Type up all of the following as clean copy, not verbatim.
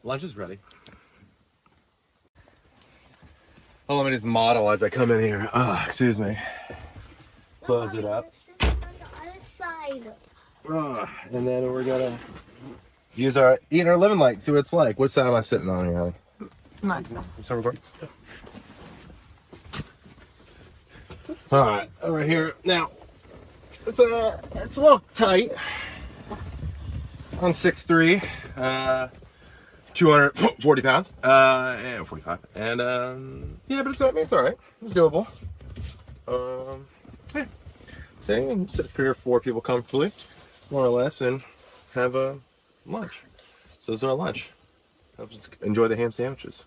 Lunch is ready. Oh, let me just model as I come in here. Excuse me. Close it up. And then we're gonna eat our Livin Lite. See what it's like. What side am I sitting on here, honey? My side. So recording. All right, over here now. It's a little tight. I'm 6'3", 240 pounds, and 45, and yeah, but it's all right. It's doable. Yeah. So you can sit for 4 people comfortably, more or less, and have a lunch. So this is our lunch. Just enjoy the ham sandwiches.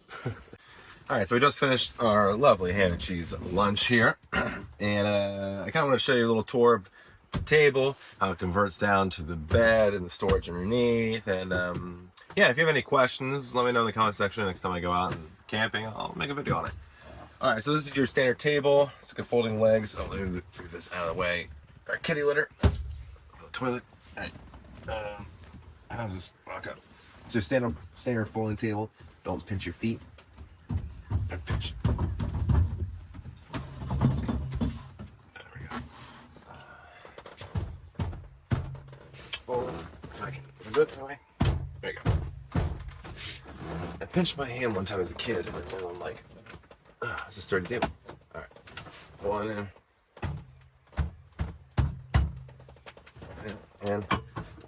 All right, so we just finished our lovely ham and cheese lunch here, and I kind of want to show you a little tour of the table, how it converts down to the bed and the storage underneath, and yeah, if you have any questions, let me know in the comment section. Next time I go out and camping, I'll make a video on it. All right, so this is your standard table. It's like a folding legs. Let me move this out of the way. Our kitty litter, the toilet. All right. How does this walk up? It's your standard folding table. Don't pinch your feet. Don't pinch. Let's see. There we go. Folds. If I can move it that way. There you go. I pinched my hand one time as a kid, and then I'm like, it's a sturdy table. All right. One in. And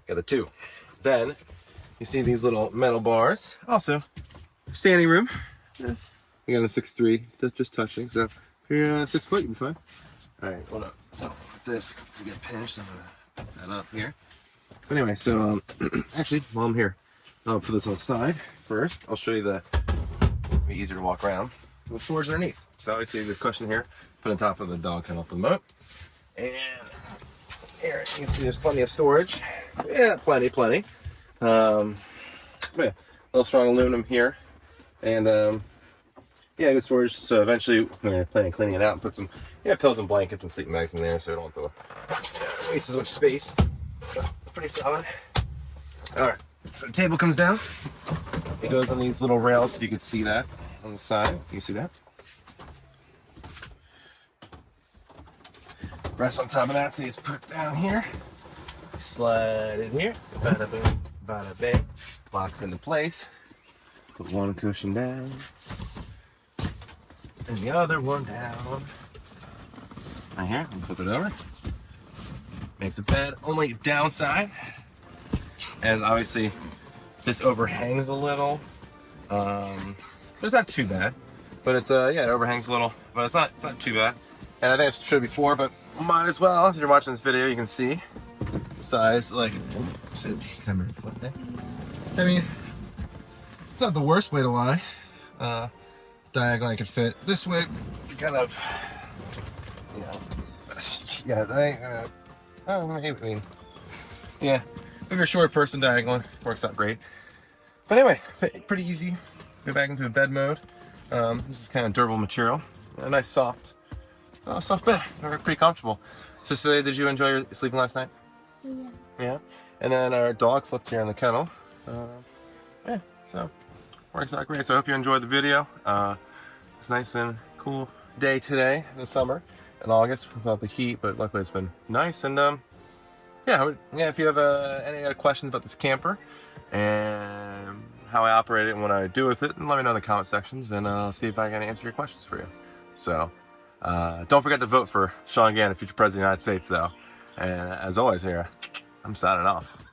got the 2. Then you see these little metal bars. Also, standing room. Yeah. You got a 6'3", that's just touching. So if you're 6 foot, you'll be fine. All right, hold up. So with this, to get pinched, I'm gonna put that up here. But anyway, so actually, while I'm here, I'll put this on the side first. I'll show you it'll be easier to walk around. The storage underneath. So obviously the cushion here, put on top of the dog kennel for the moment. And here you can see there's plenty of storage. Yeah, plenty. But yeah, a little strong aluminum here. And yeah, good storage. So eventually we're gonna plan on cleaning it out and put some pillows and blankets and sleeping bags in there, so I don't have to waste as much space. Pretty solid. All right, so the table comes down. It goes on these little rails, if you can see that on the side. You see that? Rest on top of that, so you just put it down here. Slide it here. Bada boom, bada bang. Locks into place. Put one cushion down. And the other one down. Right here, and flip it over. Makes a bed. Only downside, as obviously this overhangs a little. But it's not too bad. But it's yeah, it overhangs a little, but it's not too bad. And I think I showed before, but might as well. If you're watching this video, you can see size. Like, camera foot there. I mean, it's not the worst way to lie. Diagonally, I could fit this way. Kind of, you know. Yeah, I mean, yeah. If you're a short person, diagonal works out great. But anyway, pretty easy. Go back into a bed mode. This is kind of durable material. A nice soft bed. Pretty comfortable. So Celia, did you enjoy your sleeping last night? Yeah. Yeah. And then our dog slept here in the kennel. Yeah. So works out great. So I hope you enjoyed the video. It's a nice and cool day today in the summer in August without the heat, but luckily it's been nice. And yeah, if you have any other questions about this camper and how I operate it and what I do with it, and let me know in the comment sections, and I'll see if I can answer your questions for you. So don't forget to vote for Sean Gannon, future president of the United States, though. And as always here, I'm signing off.